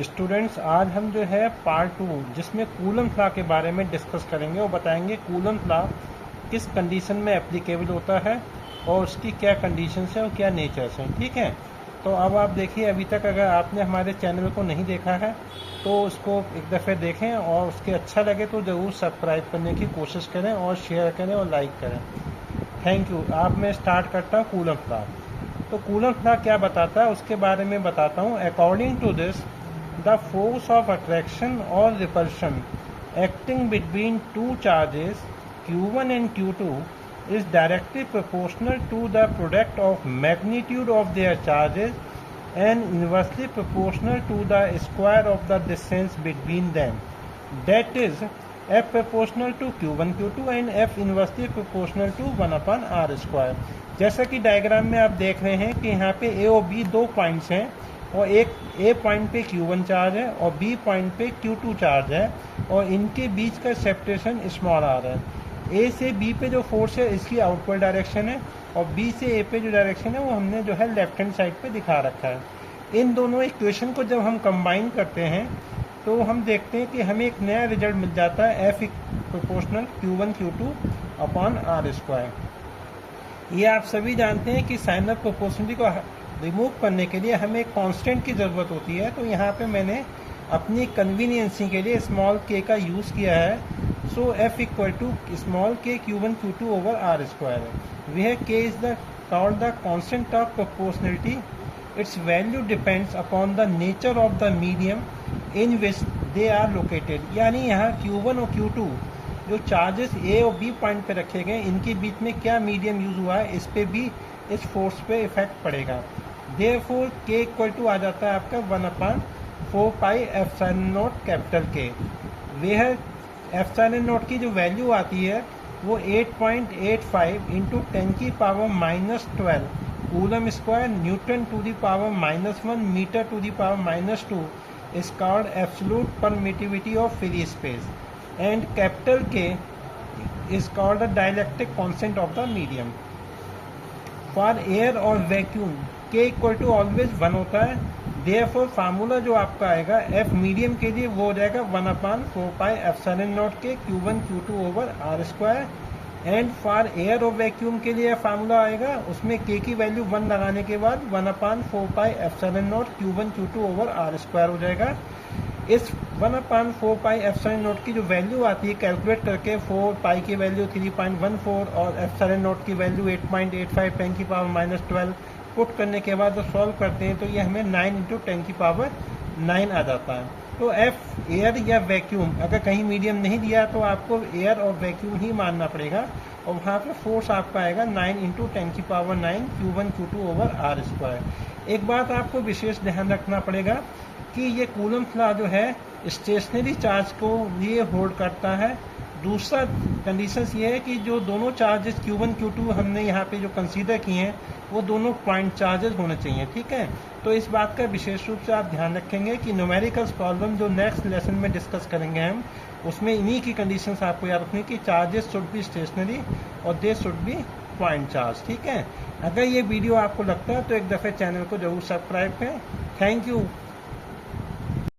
Students, आज हम जो है पार्ट 2 जिसमें कूलम लॉ के बारे में डिस्कस करेंगे और बताएंगे कूलम लॉ किस कंडीशन में एप्लीकेबल होता है और उसकी क्या कंडीशंस हैं और क्या नेचर्स हैं। ठीक है, तो अब आप देखिए, अभी तक अगर आपने हमारे चैनल को नहीं देखा है तो उसको एक दफ़े देखें और उसके अच्छा लगे तो ज़रूर सब्सक्राइब करने की कोशिश करें और शेयर करें और लाइक करें। Thank you. अब मैं स्टार्ट करता हूँ कूलम लॉ। तो कूलम लॉ क्या बताता है उसके बारे में बताता हूँ। According to this, the force of attraction or repulsion acting between two charges q1 and q2 is directly proportional to the product of magnitude of their charges and inversely proportional to the square of the distance between them. That is, f proportional to q1 q2 and f inversely proportional to 1/r square। जैसा कि diagram में आप देख रहे हैं कि यहाँ पे a और b दो पॉइंट्स हैं और एक ए पॉइंट पे Q1 चार्ज है और बी पॉइंट पे Q2 चार्ज है और इनके बीच का सेपरेशन स्मॉल आर है। ए से बी पे जो फोर्स है इसकी आउटवर्ड डायरेक्शन है और बी से ए पे जो डायरेक्शन है वो हमने जो है लेफ्ट हैंड साइड पे दिखा रखा है। इन दोनों इक्वेशन को जब हम कंबाइन करते हैं तो हम देखते हैं कि हमें एक नया रिजल्ट मिल जाता है, F proportional Q1 Q2 upon R square. ये आप सभी जानते हैं कि साइन ऑफ प्रोपोर्शनलिटी को रिमूव करने के लिए हमें एक कांस्टेंट की ज़रूरत होती है। तो यहाँ पे मैंने अपनी कन्वीनियंसी के लिए स्मॉल के का यूज़ किया है। So F equal to small K Q1 Q2 over R square है। वह K is the called the constant of proportionality. Its value depends upon the nature of the medium in which they are located. यानी यहाँ Q1 और Q2 जो charges ए और B point पे रखे गए इनके बीच में क्या मीडियम यूज़ हुआ है इस पे भी इस फोर्स पे इफेक्ट पड़ेगा। देयरफॉर के इक्वल टू आ जाता है आपका 1/4 पाई एप्सिलॉन नॉट कैपिटल के। वह एप्सिलॉन नॉट की जो वैल्यू आती है वो 8.85 इंटू 10 की power -12 coulomb square newton to the power -1 metre to the power -2 is called absolute permittivity of free space and capital K is called the dielectric constant of the medium. For air और vacuum K equal to always 1 होता है। Therefore formula जो आपका आएगा F medium के लिए वो हो जाएगा 1/4 pi epsilon not K Q1 Q2 over R square. And for air और वैक्यूम के लिए फार्मूला आएगा उसमें के की वैल्यू 1 लगाने के बाद 1/4 pi epsilon naught Q1 Q2 over R square हो जाएगा। इस 1/4 पाई एप्सिलॉन नॉट की जो वैल्यू आती है कैलकुलेट करके 4 पाई की वैल्यू 3.14 और एप्सिलॉन नॉट की वैल्यू 8.85 10 की पावर -12 पुट करने के बाद जब सॉल्व करते हैं तो ये हमें 9 इंटू 10 की पावर 9 आ जाता है। तो एफ एयर या वैक्यूम, अगर कहीं मीडियम नहीं दिया तो आपको एयर और वैक्यूम ही मानना पड़ेगा और वहाँ पे फोर्स आपका आएगा 9 इंटू 10 की power 9 Q1 Q2 over R square. एक बात आपको विशेष ध्यान रखना पड़ेगा कि ये कूलम लॉ जो है स्टेशनरी चार्ज को लिए होल्ड करता है। दूसरा कंडीशंस ये है कि जो दोनों चार्जेस Q1 Q2 हमने यहाँ पे जो कंसीडर किए हैं वो दोनों पॉइंट चार्जेस होने चाहिए। ठीक है, तो इस बात का विशेष रूप से आप ध्यान रखेंगे कि न्यूमेरिकल्स प्रॉब्लम जो नेक्स्ट लेसन में डिस्कस करेंगे हम उसमें इन्हीं की कंडीशंस आपको याद रखनी कि चार्जेस शुड बी स्टेशनरी और they should be point charge. ठीक है, अगर ये वीडियो आपको लगता है तो एक दफ़े चैनल को जरूर सब्सक्राइब करें। Thank you.